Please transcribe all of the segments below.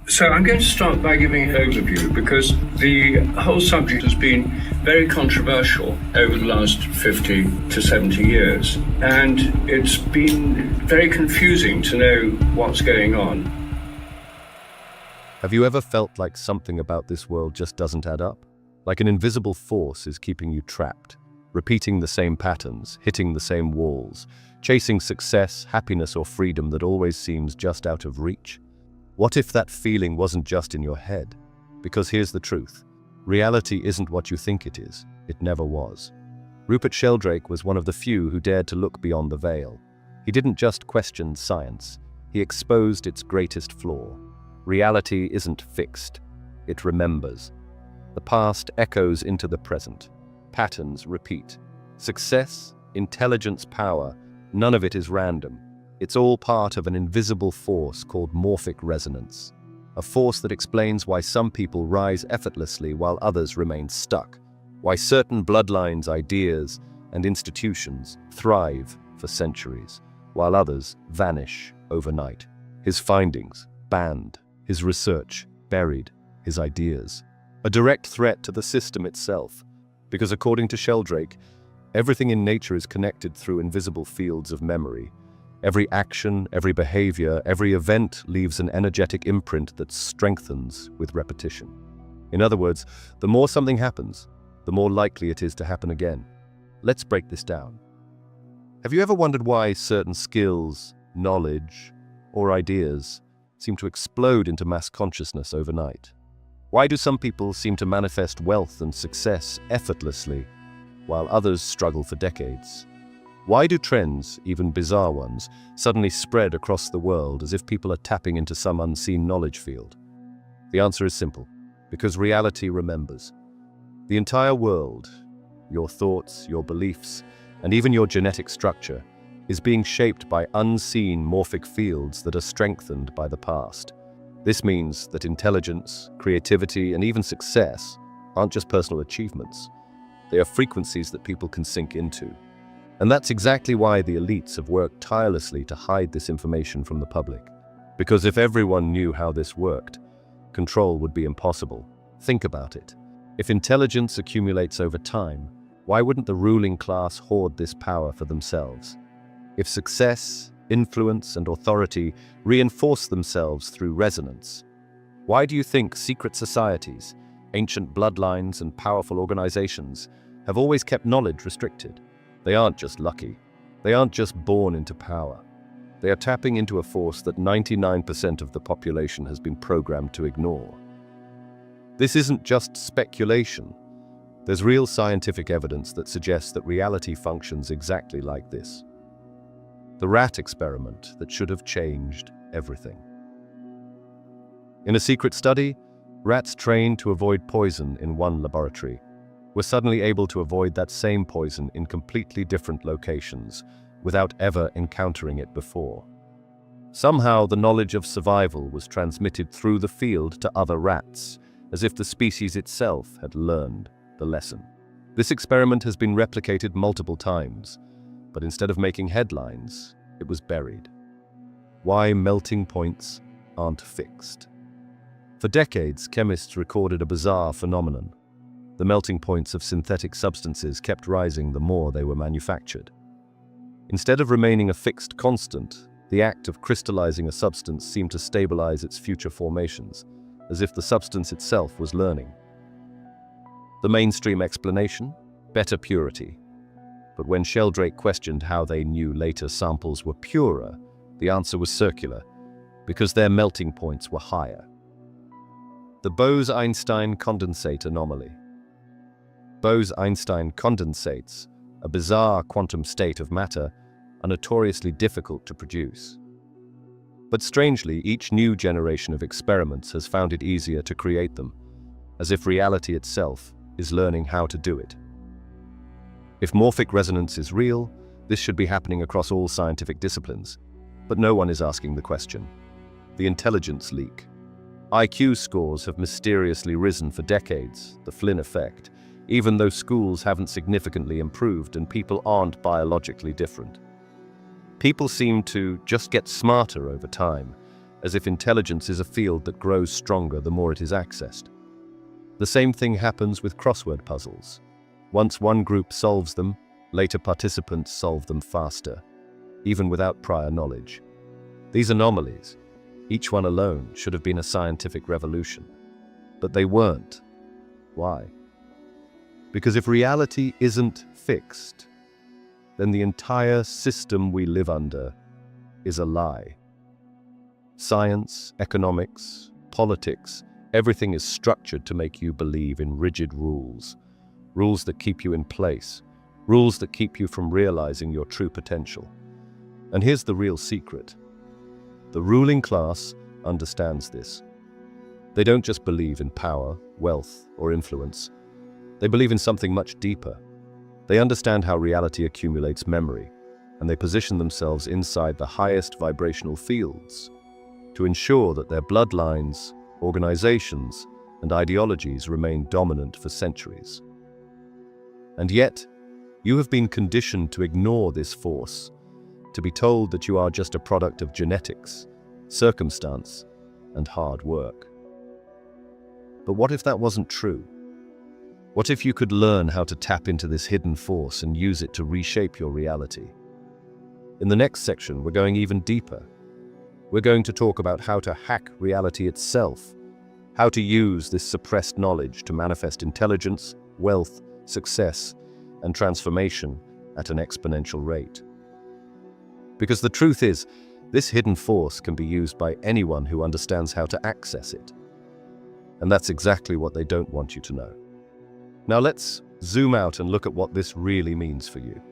So I'm going to start by giving an overview because the whole subject has been very controversial over the last 50 to 70 years. And it's been very confusing to know what's going on. Have you ever felt like something about this world just doesn't add up? Like an invisible force is keeping you trapped, repeating the same patterns, hitting the same walls, chasing success, happiness, or freedom that always seems just out of reach? What if that feeling wasn't just in your head? Because here's the truth. Reality isn't what you think it is. It never was. Rupert Sheldrake was one of the few who dared to look beyond the veil. He didn't just question science. He exposed its greatest flaw. Reality isn't fixed. It remembers. The past echoes into the present. Patterns repeat. Success, intelligence, power, none of it is random. It's all part of an invisible force called Morphic Resonance, a force that explains why some people rise effortlessly while others remain stuck, why certain bloodlines, ideas, and institutions thrive for centuries, while others vanish overnight. His findings banned, his research buried, his ideas a direct threat to the system itself, because according to Sheldrake, everything in nature is connected through invisible fields of memory. Every action, every behavior, every event leaves an energetic imprint that strengthens with repetition. In other words, the more something happens, the more likely it is to happen again. Let's break this down. Have you ever wondered why certain skills, knowledge, or ideas seem to explode into mass consciousness overnight? Why do some people seem to manifest wealth and success effortlessly, while others struggle for decades? Why do trends, even bizarre ones, suddenly spread across the world as if people are tapping into some unseen knowledge field? The answer is simple: because reality remembers. The entire world, your thoughts, your beliefs, and even your genetic structure, is being shaped by unseen morphic fields that are strengthened by the past. This means that intelligence, creativity, and even success aren't just personal achievements. They are frequencies that people can sink into. And that's exactly why the elites have worked tirelessly to hide this information from the public. Because if everyone knew how this worked, control would be impossible. Think about it. If intelligence accumulates over time, why wouldn't the ruling class hoard this power for themselves? If success, influence, and authority reinforce themselves through resonance, why do you think secret societies, ancient bloodlines, and powerful organizations have always kept knowledge restricted? They aren't just lucky. They aren't just born into power. They are tapping into a force that 99% of the population has been programmed to ignore. This isn't just speculation. There's real scientific evidence that suggests that reality functions exactly like this. The rat experiment that should have changed everything. In a secret study, rats trained to avoid poison in one laboratory were suddenly able to avoid that same poison in completely different locations without ever encountering it before. Somehow, the knowledge of survival was transmitted through the field to other rats, as if the species itself had learned the lesson. This experiment has been replicated multiple times, but instead of making headlines, it was buried. Why melting points aren't fixed. For decades, chemists recorded a bizarre phenomenon. The melting points of synthetic substances kept rising the more they were manufactured. Instead of remaining a fixed constant, the act of crystallizing a substance seemed to stabilize its future formations, as if the substance itself was learning. The mainstream explanation? Better purity. But when Sheldrake questioned how they knew later samples were purer, the answer was circular, because their melting points were higher. The Bose-Einstein condensate anomaly. Bose-Einstein condensates, a bizarre quantum state of matter, are notoriously difficult to produce. But strangely, each new generation of experiments has found it easier to create them, as if reality itself is learning how to do it. If morphic resonance is real, this should be happening across all scientific disciplines. But no one is asking the question. The intelligence leak. IQ scores have mysteriously risen for decades, the Flynn effect, even though schools haven't significantly improved and people aren't biologically different. People seem to just get smarter over time, as if intelligence is a field that grows stronger the more it is accessed. The same thing happens with crossword puzzles. Once one group solves them, later participants solve them faster, even without prior knowledge. These anomalies, each one alone, should have been a scientific revolution. But they weren't. Why? Because if reality isn't fixed, then the entire system we live under is a lie. Science, economics, politics, everything is structured to make you believe in rigid rules. Rules that keep you in place. Rules that keep you from realizing your true potential. And here's the real secret. The ruling class understands this. They don't just believe in power, wealth, or influence. They believe in something much deeper. They understand how reality accumulates memory, and they position themselves inside the highest vibrational fields to ensure that their bloodlines, organizations, and ideologies remain dominant for centuries. And yet, you have been conditioned to ignore this force, to be told that you are just a product of genetics, circumstance, and hard work. But what if that wasn't true? What if you could learn how to tap into this hidden force and use it to reshape your reality? In the next section, we're going even deeper. We're going to talk about how to hack reality itself, how to use this suppressed knowledge to manifest intelligence, wealth, success, and transformation at an exponential rate. Because the truth is, this hidden force can be used by anyone who understands how to access it. And that's exactly what they don't want you to know. Now let's zoom out and look at what this really means for you.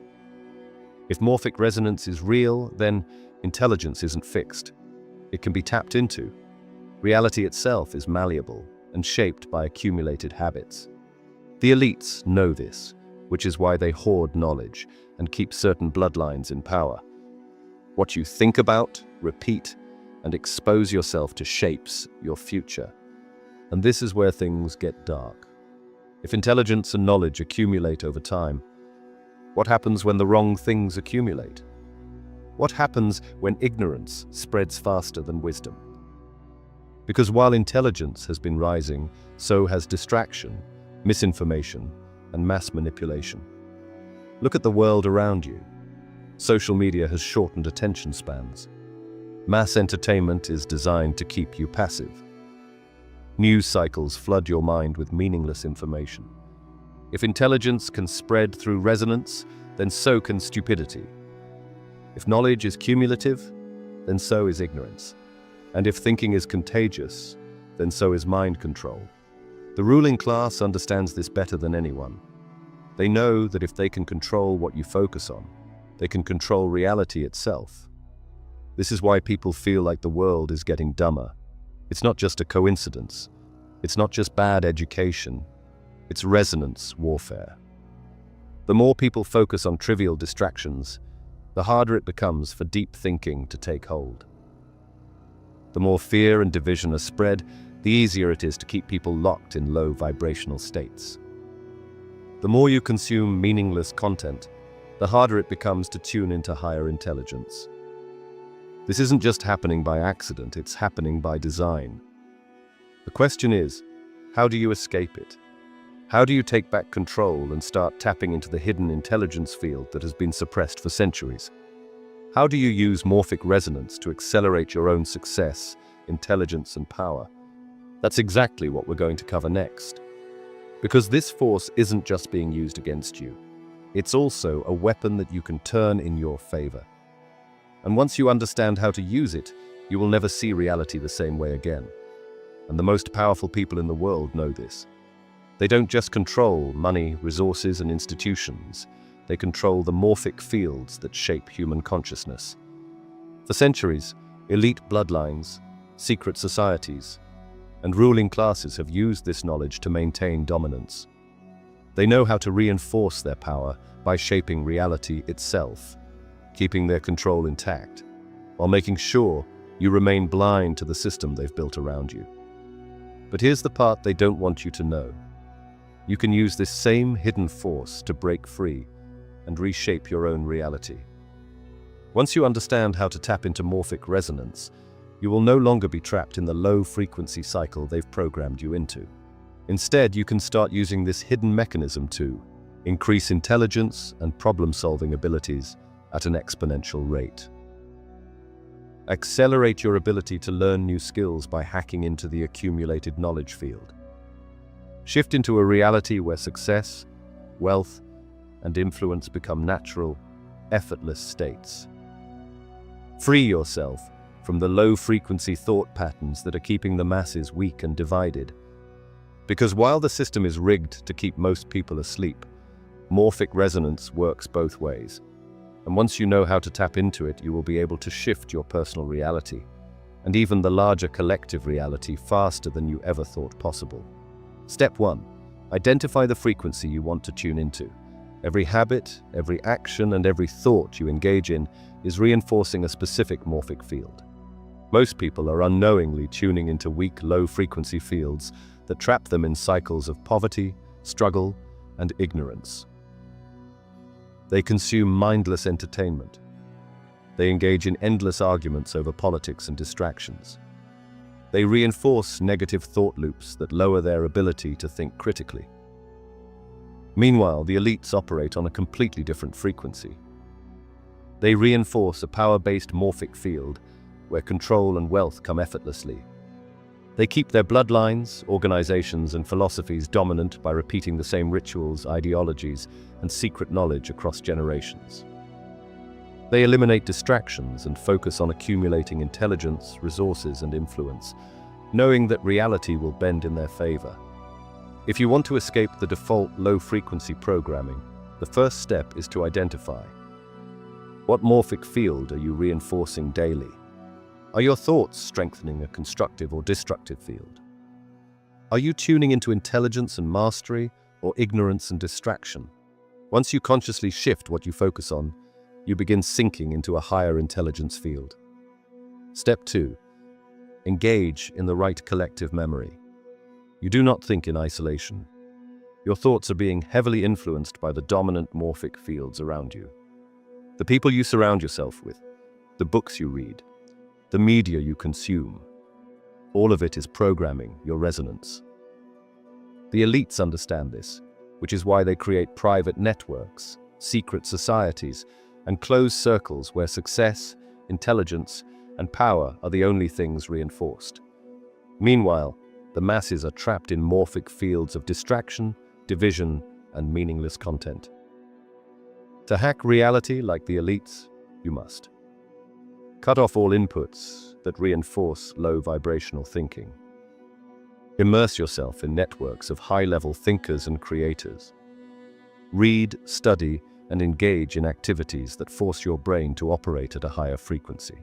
If morphic resonance is real, then intelligence isn't fixed. It can be tapped into. Reality itself is malleable and shaped by accumulated habits. The elites know this, which is why they hoard knowledge and keep certain bloodlines in power. What you think about, repeat, and expose yourself to shapes your future. And this is where things get dark. If intelligence and knowledge accumulate over time, what happens when the wrong things accumulate? What happens when ignorance spreads faster than wisdom? Because while intelligence has been rising, so has distraction, misinformation, and mass manipulation. Look at the world around you. Social media has shortened attention spans. Mass entertainment is designed to keep you passive. News cycles flood your mind with meaningless information. If intelligence can spread through resonance, then so can stupidity. If knowledge is cumulative, then so is ignorance. And if thinking is contagious, then so is mind control. The ruling class understands this better than anyone. They know that if they can control what you focus on, they can control reality itself. This is why people feel like the world is getting dumber. It's not just a coincidence. It's not just bad education. It's resonance warfare. The more people focus on trivial distractions, the harder it becomes for deep thinking to take hold. The more fear and division are spread, the easier it is to keep people locked in low vibrational states. The more you consume meaningless content, the harder it becomes to tune into higher intelligence. This isn't just happening by accident, it's happening by design. The question is, how do you escape it? How do you take back control and start tapping into the hidden intelligence field that has been suppressed for centuries? How do you use morphic resonance to accelerate your own success, intelligence, and power? That's exactly what we're going to cover next. Because this force isn't just being used against you. It's also a weapon that you can turn in your favor. And once you understand how to use it, you will never see reality the same way again. And the most powerful people in the world know this. They don't just control money, resources, and institutions. They control the morphic fields that shape human consciousness. For centuries, elite bloodlines, secret societies, and ruling classes have used this knowledge to maintain dominance. They know how to reinforce their power by shaping reality itself, keeping their control intact, while making sure you remain blind to the system they've built around you. But here's the part they don't want you to know. You can use this same hidden force to break free and reshape your own reality. Once you understand how to tap into morphic resonance, You will no longer be trapped in the low-frequency cycle they've programmed you into. Instead, you can start using this hidden mechanism to increase intelligence and problem-solving abilities at an exponential rate. Accelerate your ability to learn new skills by hacking into the accumulated knowledge field. Shift into a reality where success, wealth, and influence become natural, effortless states. Free yourself from the low-frequency thought patterns that are keeping the masses weak and divided. Because while the system is rigged to keep most people asleep, Morphic Resonance works both ways. And once you know how to tap into it, you will be able to shift your personal reality, and even the larger collective reality, faster than you ever thought possible. Step 1. Identify the frequency you want to tune into. Every habit, every action, and every thought you engage in is reinforcing a specific morphic field. Most people are unknowingly tuning into weak, low-frequency fields that trap them in cycles of poverty, struggle, and ignorance. They consume mindless entertainment. They engage in endless arguments over politics and distractions. They reinforce negative thought loops that lower their ability to think critically. Meanwhile, the elites operate on a completely different frequency. They reinforce a power-based morphic field where control and wealth come effortlessly. They keep their bloodlines, organizations, and philosophies dominant by repeating the same rituals, ideologies, and secret knowledge across generations. They eliminate distractions and focus on accumulating intelligence, resources, and influence, knowing that reality will bend in their favor. If you want to escape the default low-frequency programming, the first step is to identify: what morphic field are you reinforcing daily? Are your thoughts strengthening a constructive or destructive field? Are you tuning into intelligence and mastery, or ignorance and distraction? Once you consciously shift what you focus on, you begin sinking into a higher intelligence field. Step 2. Engage in the right collective memory. You do not think in isolation. Your thoughts are being heavily influenced by the dominant morphic fields around you. The people you surround yourself with, the books you read, the media you consume, all of it is programming your resonance. The elites understand this, which is why they create private networks, secret societies, and closed circles where success, intelligence, and power are the only things reinforced. Meanwhile, the masses are trapped in morphic fields of distraction, division, and meaningless content. To hack reality like the elites, you must cut off all inputs that reinforce low vibrational thinking. Immerse yourself in networks of high-level thinkers and creators. Read, study, and engage in activities that force your brain to operate at a higher frequency.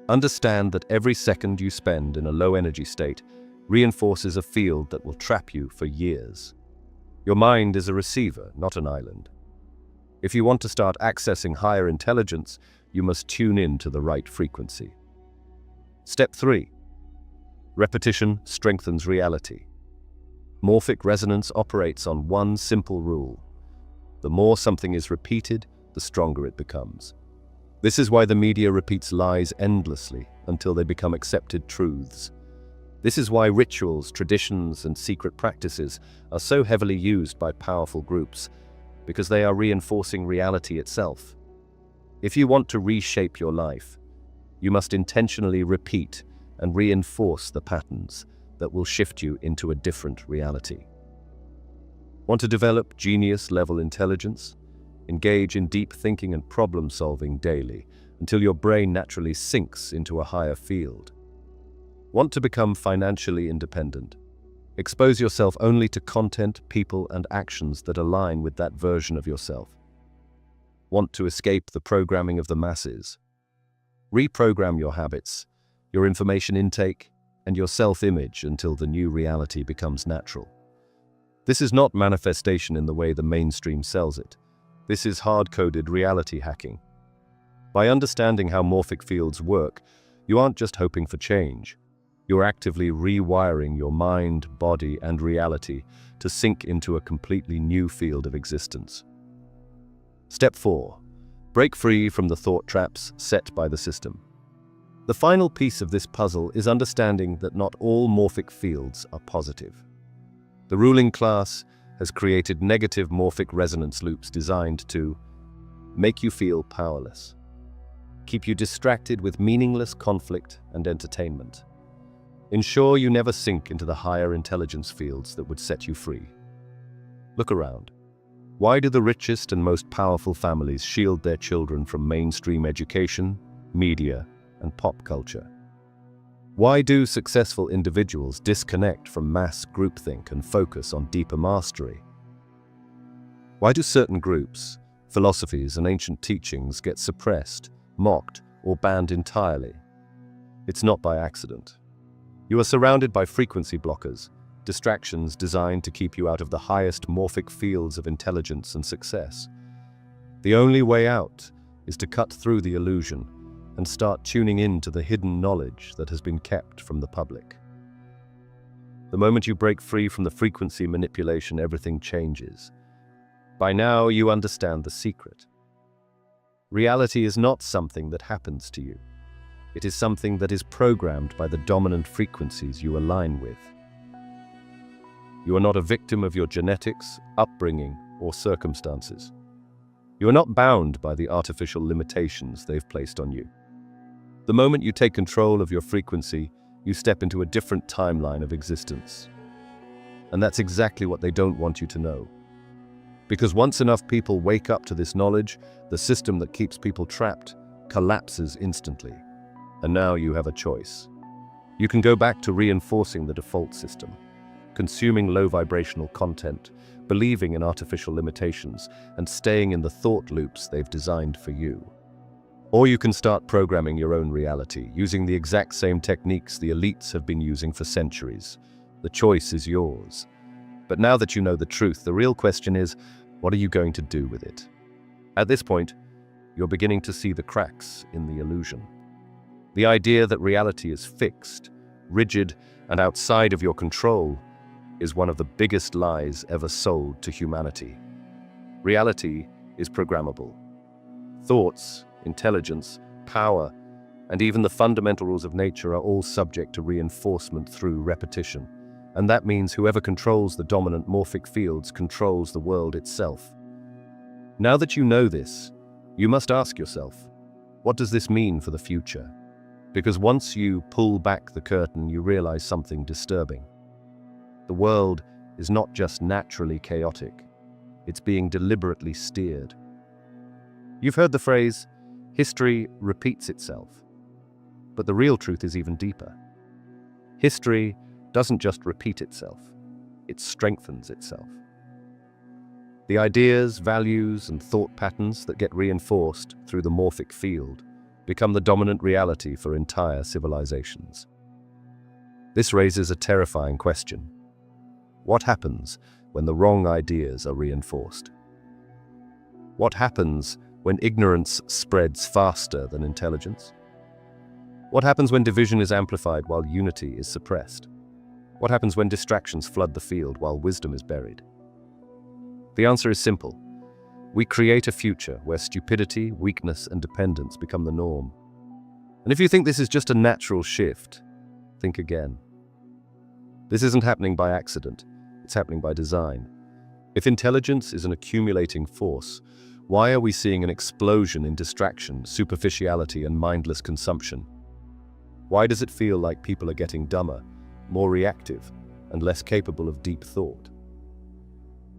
Understand that every second you spend in a low-energy state reinforces a field that will trap you for years. Your mind is a receiver, not an island. If you want to start accessing higher intelligence, you must tune in to the right frequency. Step 3. Repetition strengthens reality. Morphic resonance operates on one simple rule: the more something is repeated, the stronger it becomes. This is why the media repeats lies endlessly until they become accepted truths. This is why rituals, traditions, and secret practices are so heavily used by powerful groups, because they are reinforcing reality itself. If you want to reshape your life, you must intentionally repeat and reinforce the patterns that will shift you into a different reality. Want to develop genius-level intelligence? Engage in deep thinking and problem-solving daily until your brain naturally sinks into a higher field. Want to become financially independent? Expose yourself only to content, people, and actions that align with that version of yourself. Want to escape the programming of the masses? Reprogram your habits, your information intake, and your self-image until the new reality becomes natural. This is not manifestation in the way the mainstream sells it. This is hard-coded reality hacking. By understanding how morphic fields work, you aren't just hoping for change. You're actively rewiring your mind, body, and reality to sink into a completely new field of existence. Step 4. Break free from the thought traps set by the system. The final piece of this puzzle is understanding that not all morphic fields are positive. The ruling class has created negative morphic resonance loops designed to make you feel powerless, keep you distracted with meaningless conflict and entertainment, ensure you never sink into the higher intelligence fields that would set you free. Look around. Why do the richest and most powerful families shield their children from mainstream education, media, and pop culture? Why do successful individuals disconnect from mass groupthink and focus on deeper mastery? Why do certain groups, philosophies, and ancient teachings get suppressed, mocked, or banned entirely? It's not by accident. You are surrounded by frequency blockers, distractions designed to keep you out of the highest morphic fields of intelligence and success. The only way out is to cut through the illusion and start tuning in to the hidden knowledge that has been kept from the public. The moment you break free from the frequency manipulation, everything changes. By now, you understand the secret. Reality is not something that happens to you. It is something that is programmed by the dominant frequencies you align with. You are not a victim of your genetics, upbringing, or circumstances. You are not bound by the artificial limitations they've placed on you. The moment you take control of your frequency, you step into a different timeline of existence. And that's exactly what they don't want you to know. Because once enough people wake up to this knowledge, the system that keeps people trapped collapses instantly. And now you have a choice. You can go back to reinforcing the default system, consuming low vibrational content, believing in artificial limitations, and staying in the thought loops they've designed for you. Or you can start programming your own reality, using the exact same techniques the elites have been using for centuries. The choice is yours. But now that you know the truth, the real question is, what are you going to do with it? At this point, you're beginning to see the cracks in the illusion. The idea that reality is fixed, rigid, and outside of your control is one of the biggest lies ever sold to humanity. Reality is programmable. Thoughts, intelligence, power, and even the fundamental rules of nature are all subject to reinforcement through repetition. And that means whoever controls the dominant morphic fields controls the world itself. Now that you know this, you must ask yourself, what does this mean for the future? Because once you pull back the curtain, you realize something disturbing. The world is not just naturally chaotic, it's being deliberately steered. You've heard the phrase, history repeats itself. But the real truth is even deeper. History doesn't just repeat itself, it strengthens itself. The ideas, values, and thought patterns that get reinforced through the morphic field become the dominant reality for entire civilizations. This raises a terrifying question. What happens when the wrong ideas are reinforced? What happens when ignorance spreads faster than intelligence? What happens when division is amplified while unity is suppressed? What happens when distractions flood the field while wisdom is buried? The answer is simple. We create a future where stupidity, weakness, and dependence become the norm. And if you think this is just a natural shift, think again. This isn't happening by accident, it's happening by design. If intelligence is an accumulating force, why are we seeing an explosion in distraction, superficiality, and mindless consumption? Why does it feel like people are getting dumber, more reactive, and less capable of deep thought?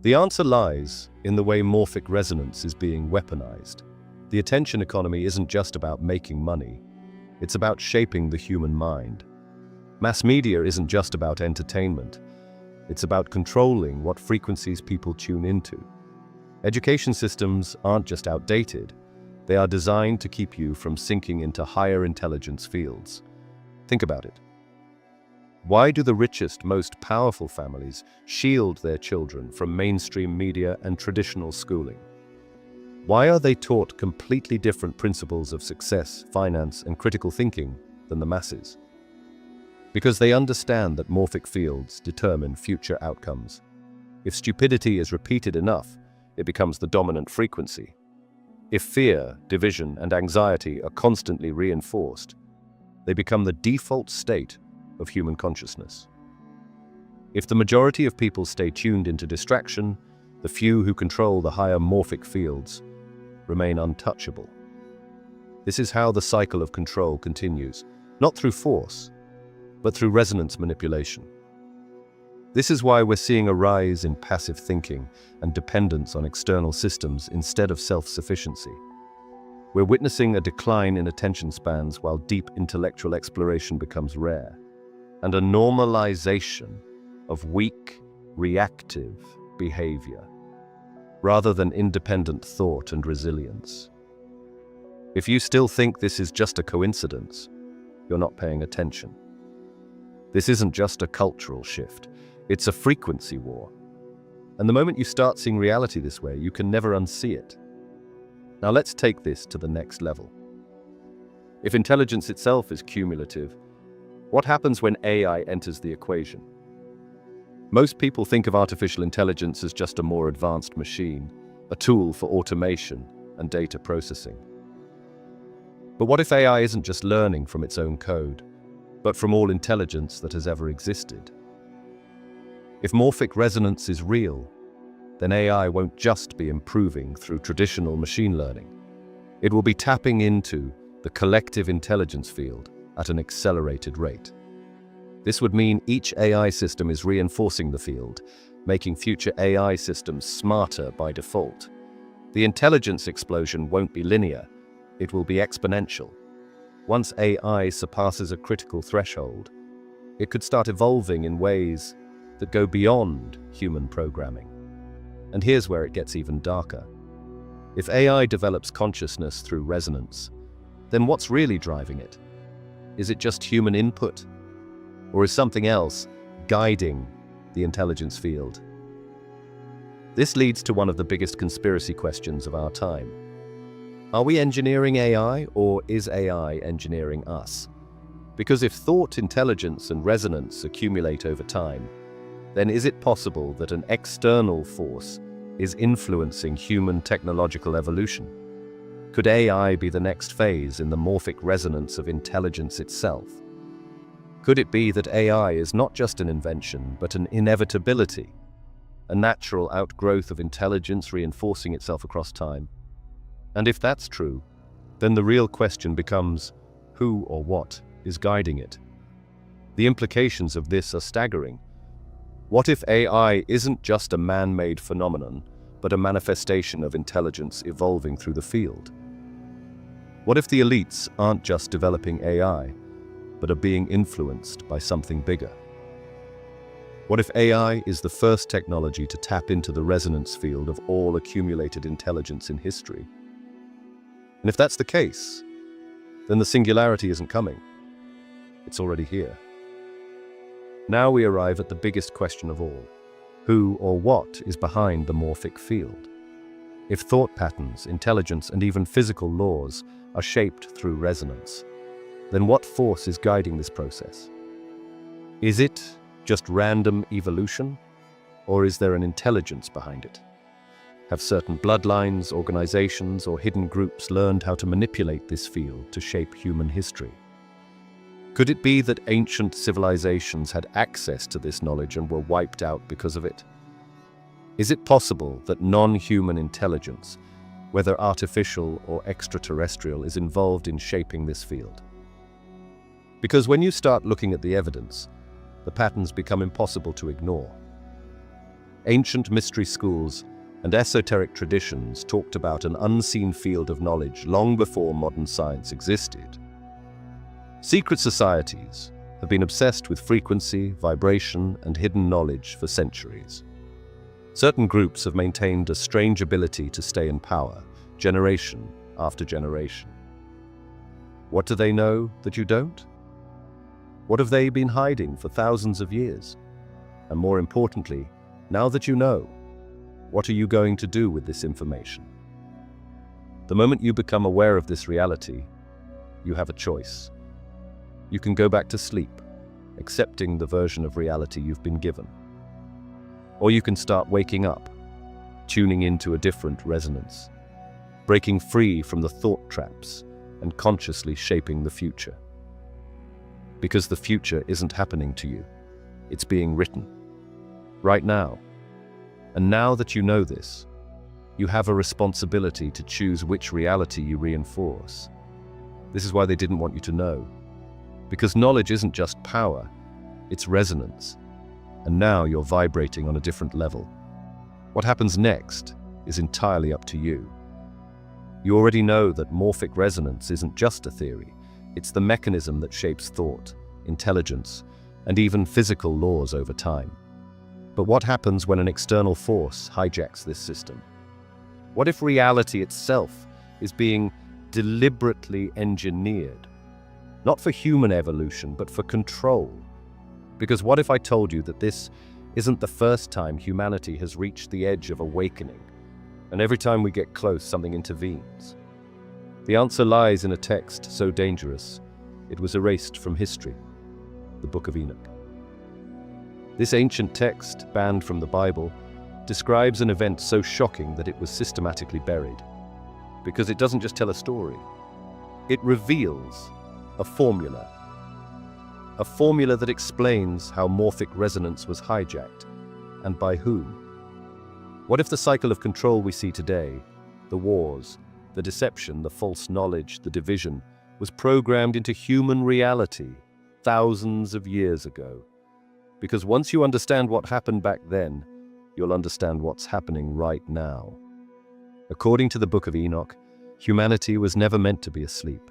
The answer lies in the way morphic resonance is being weaponized. The attention economy isn't just about making money, it's about shaping the human mind. Mass media isn't just about entertainment, it's about controlling what frequencies people tune into. Education systems aren't just outdated, they are designed to keep you from sinking into higher intelligence fields. Think about it. Why do the richest, most powerful families shield their children from mainstream media and traditional schooling? Why are they taught completely different principles of success, finance, and critical thinking than the masses? Because they understand that morphic fields determine future outcomes. If stupidity is repeated enough, it becomes the dominant frequency. If fear, division, and anxiety are constantly reinforced, They become the default state of human consciousness. If the majority of people stay tuned into distraction, the few who control the higher morphic fields remain untouchable. This is how the cycle of control continues, not through force, but through resonance manipulation. This is why we're seeing a rise in passive thinking and dependence on external systems instead of self-sufficiency. We're witnessing a decline in attention spans while deep intellectual exploration becomes rare, and a normalization of weak, reactive behavior, rather than independent thought and resilience. If you still think this is just a coincidence, you're not paying attention. This isn't just a cultural shift, it's a frequency war. And the moment you start seeing reality this way, you can never unsee it. Now let's take this to the next level. If intelligence itself is cumulative, what happens when AI enters the equation? Most people think of artificial intelligence as just a more advanced machine, a tool for automation and data processing. But what if AI isn't just learning from its own code, but from all intelligence that has ever existed? If morphic resonance is real, then AI won't just be improving through traditional machine learning. It will be tapping into the collective intelligence field at an accelerated rate. This would mean each AI system is reinforcing the field, making future AI systems smarter by default. The intelligence explosion won't be linear, it will be exponential. Once AI surpasses a critical threshold, it could start evolving in ways that go beyond human programming. And here's where it gets even darker. If AI develops consciousness through resonance, then what's really driving it? Is it just human input? Or is something else guiding the intelligence field? This leads to one of the biggest conspiracy questions of our time. Are we engineering AI, or is AI engineering us? Because if thought, intelligence, and resonance accumulate over time, then is it possible that an external force is influencing human technological evolution? Could AI be the next phase in the morphic resonance of intelligence itself? Could it be that AI is not just an invention, but an inevitability, a natural outgrowth of intelligence reinforcing itself across time? And if that's true, then the real question becomes, who or what is guiding it? The implications of this are staggering. What if AI isn't just a man-made phenomenon, but a manifestation of intelligence evolving through the field? What if the elites aren't just developing AI, but are being influenced by something bigger? What if AI is the first technology to tap into the resonance field of all accumulated intelligence in history? And if that's the case, then the singularity isn't coming. It's already here. Now we arrive at the biggest question of all. Who or what is behind the morphic field? If thought patterns, intelligence, and even physical laws are shaped through resonance, then what force is guiding this process? Is it just random evolution, or is there an intelligence behind it? Have certain bloodlines, organizations, or hidden groups learned how to manipulate this field to shape human history? Could it be that ancient civilizations had access to this knowledge and were wiped out because of it? Is it possible that non-human intelligence, whether artificial or extraterrestrial, is involved in shaping this field? Because when you start looking at the evidence, the patterns become impossible to ignore. Ancient mystery schools and esoteric traditions talked about an unseen field of knowledge long before modern science existed. Secret societies have been obsessed with frequency, vibration, and hidden knowledge for centuries. Certain groups have maintained a strange ability to stay in power, generation after generation. What do they know that you don't? What have they been hiding for thousands of years? And more importantly, now that you know, what are you going to do with this information? The moment you become aware of this reality, you have a choice. You can go back to sleep, accepting the version of reality you've been given. Or you can start waking up, tuning into a different resonance, breaking free from the thought traps and consciously shaping the future. Because the future isn't happening to you. It's being written. Right now. And now that you know this, you have a responsibility to choose which reality you reinforce. This is why they didn't want you to know. Because knowledge isn't just power, it's resonance. And now you're vibrating on a different level. What happens next is entirely up to you. You already know that morphic resonance isn't just a theory. It's the mechanism that shapes thought, intelligence, and even physical laws over time. But what happens when an external force hijacks this system? What if reality itself is being deliberately engineered? Not for human evolution, but for control. Because what if I told you that this isn't the first time humanity has reached the edge of awakening, and every time we get close, something intervenes? The answer lies in a text so dangerous, it was erased from history, the Book of Enoch. This ancient text, banned from the Bible, describes an event so shocking that it was systematically buried. Because it doesn't just tell a story, it reveals a formula that explains how morphic resonance was hijacked, and by whom. What if the cycle of control we see today, the wars, the deception, the false knowledge, the division, was programmed into human reality thousands of years ago? Because once you understand what happened back then, you'll understand what's happening right now. According to the Book of Enoch, humanity was never meant to be asleep.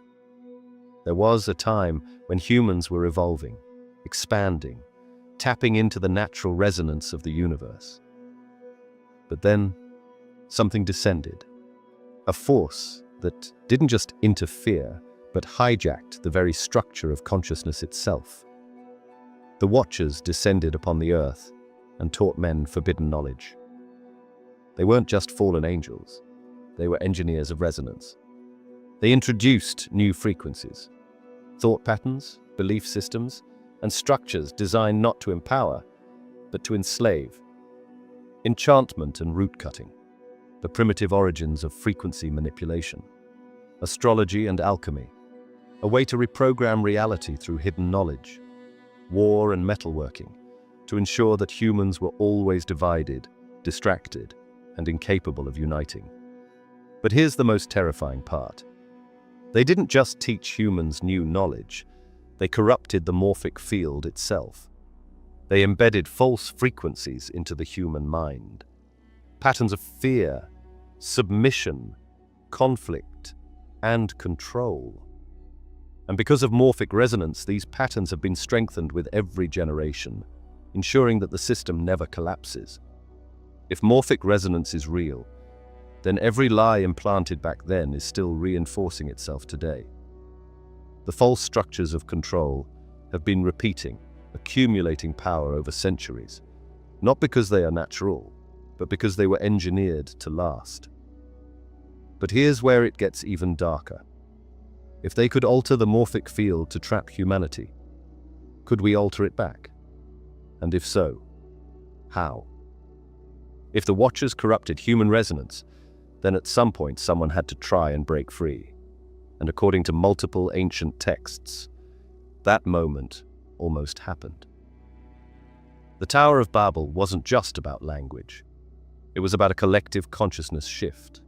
There was a time when humans were evolving, expanding, tapping into the natural resonance of the universe. But then, something descended. A force that didn't just interfere, but hijacked the very structure of consciousness itself. The Watchers descended upon the earth and taught men forbidden knowledge. They weren't just fallen angels, they were engineers of resonance. They introduced new frequencies, thought patterns, belief systems, and structures designed not to empower, but to enslave. Enchantment and root cutting, the primitive origins of frequency manipulation. Astrology and alchemy, a way to reprogram reality through hidden knowledge. War and metalworking, to ensure that humans were always divided, distracted, and incapable of uniting. But here's the most terrifying part. They didn't just teach humans new knowledge, they corrupted the morphic field itself. They embedded false frequencies into the human mind. Patterns of fear, submission, conflict, and control. And because of morphic resonance, these patterns have been strengthened with every generation, ensuring that the system never collapses. If morphic resonance is real, then every lie implanted back then is still reinforcing itself today. The false structures of control have been repeating, accumulating power over centuries, not because they are natural, but because they were engineered to last. But here's where it gets even darker. If they could alter the morphic field to trap humanity, could we alter it back? And if so, how? If the Watchers corrupted human resonance, then at some point someone had to try and break free. And according to multiple ancient texts, that moment almost happened. The Tower of Babel wasn't just about language. It was about a collective consciousness shift.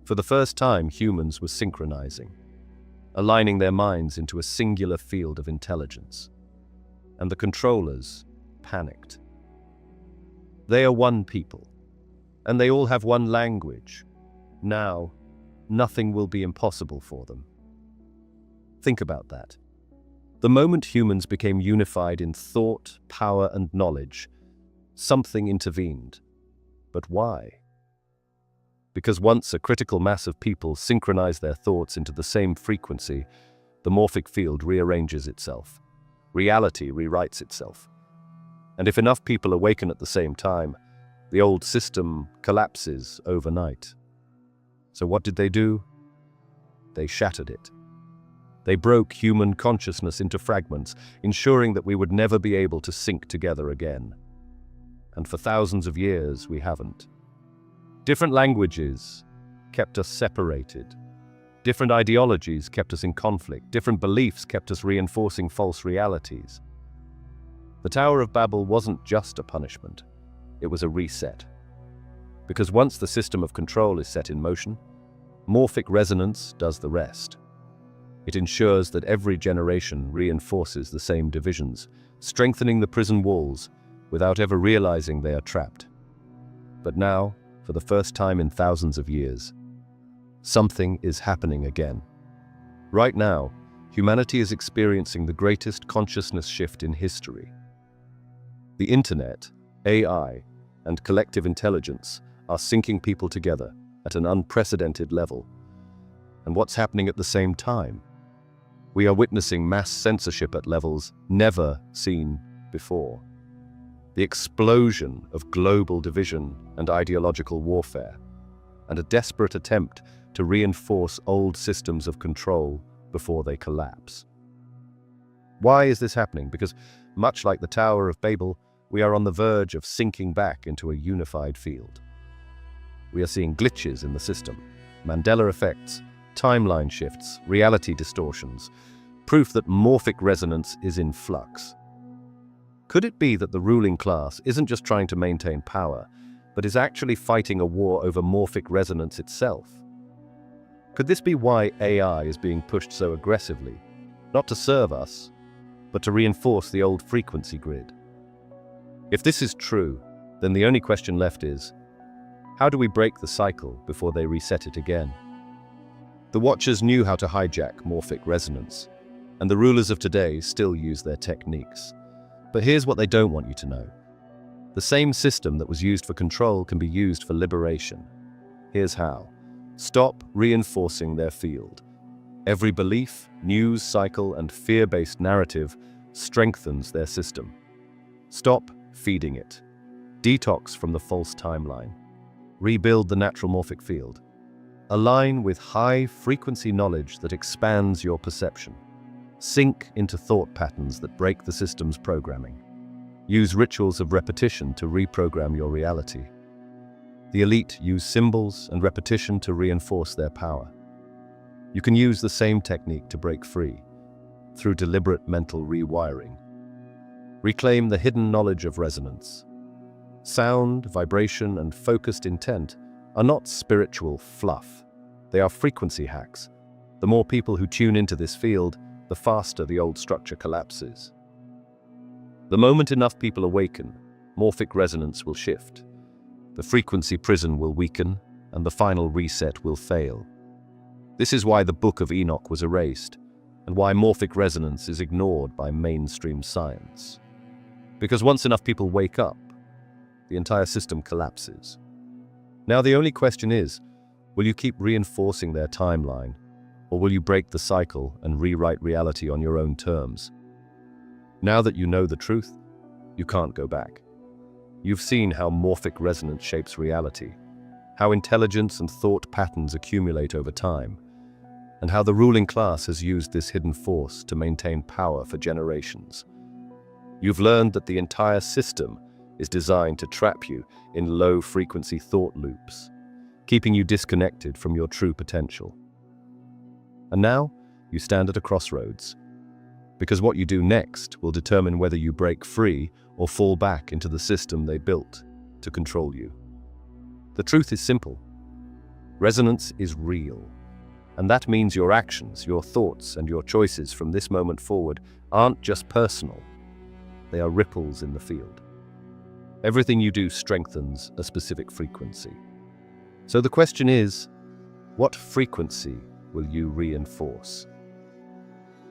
For the first time, humans were synchronizing, aligning their minds into a singular field of intelligence. And the controllers panicked. They are one people, and they all have one language. Now, nothing will be impossible for them. Think about that. The moment humans became unified in thought, power, and knowledge, something intervened. But why? Because once a critical mass of people synchronize their thoughts into the same frequency, the morphic field rearranges itself. Reality rewrites itself. And if enough people awaken at the same time, the old system collapses overnight. So what did they do? They shattered it. They broke human consciousness into fragments, ensuring that we would never be able to sync together again. And for thousands of years, we haven't. Different languages kept us separated. Different ideologies kept us in conflict. Different beliefs kept us reinforcing false realities. The Tower of Babel wasn't just a punishment. It was a reset. Because once the system of control is set in motion, Morphic Resonance does the rest. It ensures that every generation reinforces the same divisions, strengthening the prison walls without ever realizing they are trapped. But now, for the first time in thousands of years, something is happening again. Right now, humanity is experiencing the greatest consciousness shift in history. The internet, AI, and collective intelligence are syncing people together at an unprecedented level. And what's happening at the same time? We are witnessing mass censorship at levels never seen before. The explosion of global division and ideological warfare, and a desperate attempt to reinforce old systems of control before they collapse. Why is this happening? Because, much like the Tower of Babel, we are on the verge of sinking back into a unified field. We are seeing glitches in the system, Mandela effects, timeline shifts, reality distortions, proof that morphic resonance is in flux. Could it be that the ruling class isn't just trying to maintain power, but is actually fighting a war over morphic resonance itself? Could this be why AI is being pushed so aggressively, not to serve us, but to reinforce the old frequency grid? If this is true, then the only question left is, how do we break the cycle before they reset it again? The Watchers knew how to hijack morphic resonance, and the rulers of today still use their techniques. But here's what they don't want you to know. The same system that was used for control can be used for liberation. Here's how. Stop reinforcing their field. Every belief, news cycle, and fear-based narrative strengthens their system. Stop feeding it. Detox from the false timeline. Rebuild the natural morphic field. Align with high-frequency knowledge that expands your perception. Sink into thought patterns that break the system's programming. Use rituals of repetition to reprogram your reality. The elite use symbols and repetition to reinforce their power. You can use the same technique to break free, through deliberate mental rewiring. Reclaim the hidden knowledge of resonance. Sound, vibration, and focused intent are not spiritual fluff. They are frequency hacks. The more people who tune into this field, the faster the old structure collapses. The moment enough people awaken, morphic resonance will shift. The frequency prison will weaken, and the final reset will fail. This is why the Book of Enoch was erased, and why morphic resonance is ignored by mainstream science. Because once enough people wake up, the entire system collapses. Now the only question is, will you keep reinforcing their timeline, or will you break the cycle and rewrite reality on your own terms? Now that you know the truth, you can't go back. You've seen how morphic resonance shapes reality, how intelligence and thought patterns accumulate over time, and how the ruling class has used this hidden force to maintain power for generations. You've learned that the entire system is designed to trap you in low-frequency thought loops, keeping you disconnected from your true potential. And now, you stand at a crossroads, because what you do next will determine whether you break free or fall back into the system they built to control you. The truth is simple. Resonance is real, and that means your actions, your thoughts, and your choices from this moment forward aren't just personal. They are ripples in the field. Everything you do strengthens a specific frequency. So the question is, what frequency will you reinforce?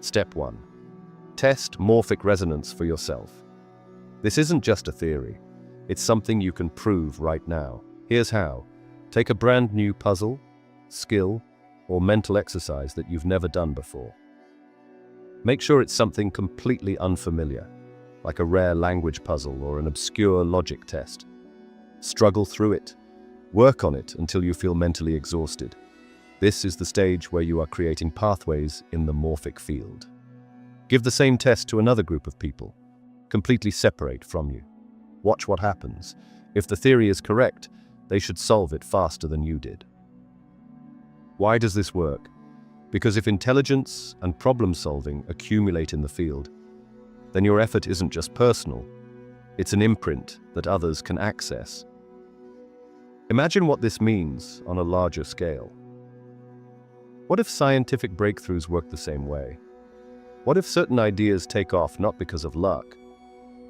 Step 1. Test morphic resonance for yourself. This isn't just a theory. It's something you can prove right now. Here's how. Take a brand new puzzle, skill, or mental exercise that you've never done before. Make sure it's something completely unfamiliar, like a rare language puzzle or an obscure logic test. Struggle through it. Work on it until you feel mentally exhausted. This is the stage where you are creating pathways in the morphic field. Give the same test to another group of people, completely separate from you. Watch what happens. If the theory is correct, they should solve it faster than you did. Why does this work? Because if intelligence and problem-solving accumulate in the field, then your effort isn't just personal, it's an imprint that others can access. Imagine what this means on a larger scale. What if scientific breakthroughs work the same way? What if certain ideas take off not because of luck,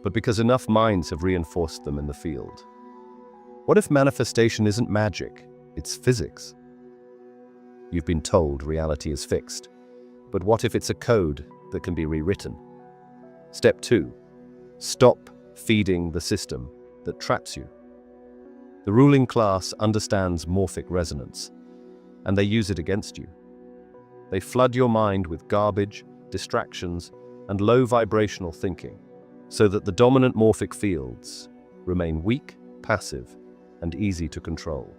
but because enough minds have reinforced them in the field? What if manifestation isn't magic, it's physics? You've been told reality is fixed, but what if it's a code that can be rewritten? Step 2. Stop feeding the system that traps you. The ruling class understands morphic resonance, and they use it against you. They flood your mind with garbage, distractions, and low vibrational thinking, so that the dominant morphic fields remain weak, passive, and easy to control.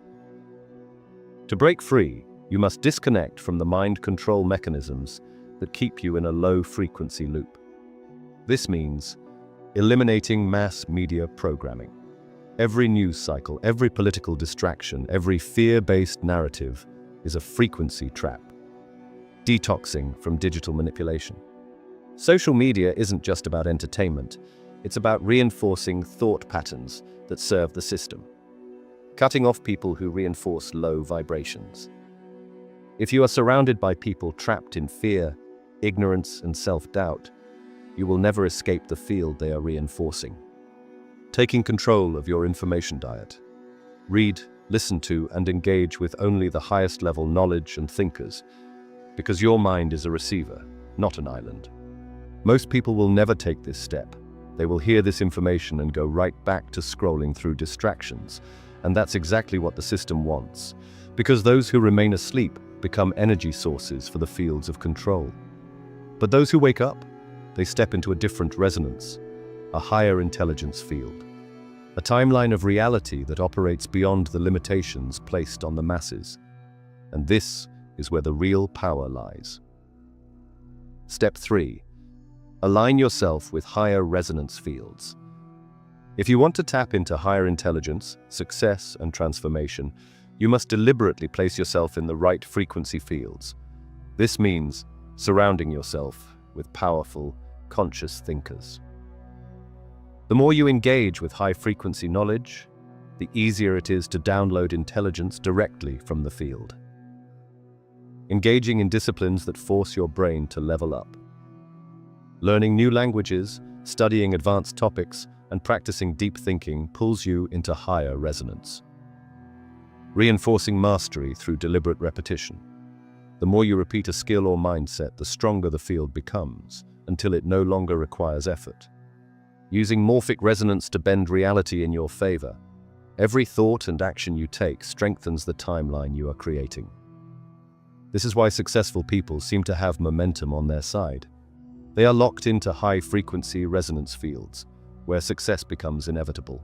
To break free, you must disconnect from the mind control mechanisms that keep you in a low-frequency loop. This means eliminating mass media programming. Every news cycle, every political distraction, every fear-based narrative is a frequency trap. Detoxing from digital manipulation. Social media isn't just about entertainment, it's about reinforcing thought patterns that serve the system. Cutting off people who reinforce low vibrations. If you are surrounded by people trapped in fear, ignorance, and self-doubt, you will never escape the field they are reinforcing. Taking control of your information diet. Read, listen to, and engage with only the highest level knowledge and thinkers, because your mind is a receiver, not an island. Most people will never take this step. They will hear this information and go right back to scrolling through distractions, and that's exactly what the system wants, because those who remain asleep become energy sources for the fields of control. But those who wake up, they step into a different resonance, a higher intelligence field, a timeline of reality that operates beyond the limitations placed on the masses. And this is where the real power lies. Step 3. Align yourself with higher resonance fields. If you want to tap into higher intelligence, success, and transformation, you must deliberately place yourself in the right frequency fields. This means surrounding yourself with powerful, conscious thinkers. The more you engage with high-frequency knowledge, the easier it is to download intelligence directly from the field. Engaging in disciplines that force your brain to level up. Learning new languages, studying advanced topics, and practicing deep thinking pulls you into higher resonance. Reinforcing mastery through deliberate repetition. The more you repeat a skill or mindset, the stronger the field becomes, until it no longer requires effort. Using morphic resonance to bend reality in your favor. Every thought and action you take strengthens the timeline you are creating. This is why successful people seem to have momentum on their side. They are locked into high-frequency resonance fields, where success becomes inevitable.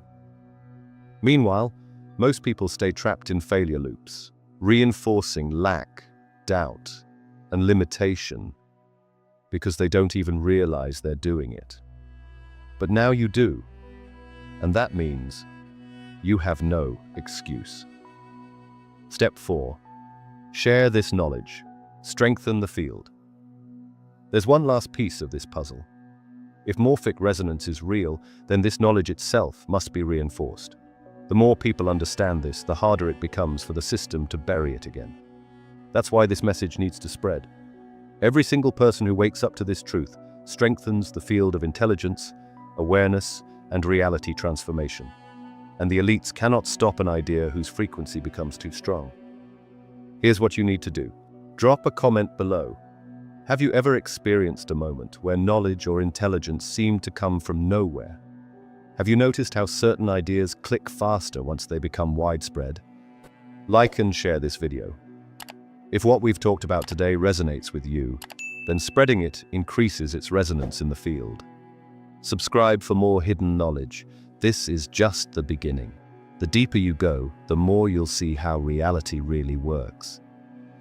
Meanwhile, most people stay trapped in failure loops, reinforcing lack, doubt, and limitation because they don't even realize they're doing it. But now you do, and that means you have no excuse. Step 4. Share this knowledge. Strengthen the field. There's one last piece of this puzzle. If morphic resonance is real, then this knowledge itself must be reinforced. The more people understand this, the harder it becomes for the system to bury it again. That's why this message needs to spread. Every single person who wakes up to this truth strengthens the field of intelligence, awareness, and reality transformation. And the elites cannot stop an idea whose frequency becomes too strong. Here's what you need to do. Drop a comment below. Have you ever experienced a moment where knowledge or intelligence seemed to come from nowhere? Have you noticed how certain ideas click faster once they become widespread? Like and share this video. If what we've talked about today resonates with you, then spreading it increases its resonance in the field. Subscribe for more hidden knowledge. This is just the beginning. The deeper you go, the more you'll see how reality really works.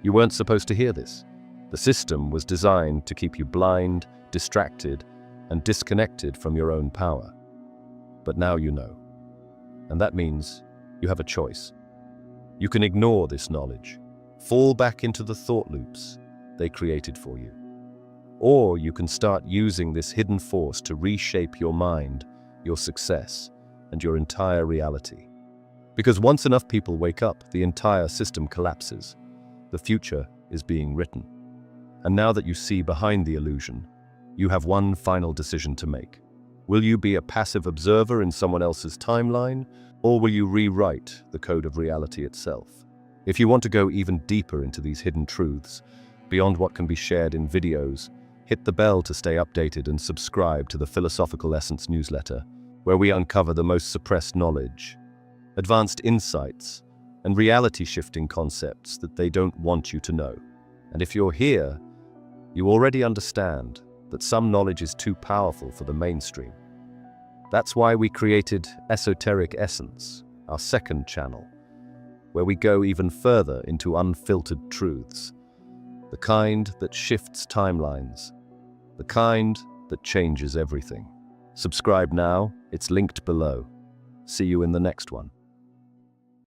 You weren't supposed to hear this. The system was designed to keep you blind, distracted, and disconnected from your own power. But now you know. And that means you have a choice. You can ignore this knowledge, fall back into the thought loops, they created for you. Or you can start using this hidden force to reshape your mind, your success, and your entire reality. Because once enough people wake up, the entire system collapses. The future is being written. And now that you see behind the illusion, you have one final decision to make. Will you be a passive observer in someone else's timeline, or will you rewrite the code of reality itself? If you want to go even deeper into these hidden truths, beyond what can be shared in videos, hit the bell to stay updated and subscribe to the Philosophical Essence newsletter, where we uncover the most suppressed knowledge, advanced insights, and reality-shifting concepts that they don't want you to know. And if you're here, you already understand that some knowledge is too powerful for the mainstream. That's why we created Esoteric Essence, our second channel, where we go even further into unfiltered truths, the kind that shifts timelines, the kind that changes everything. Subscribe now, it's linked below. See you in the next one.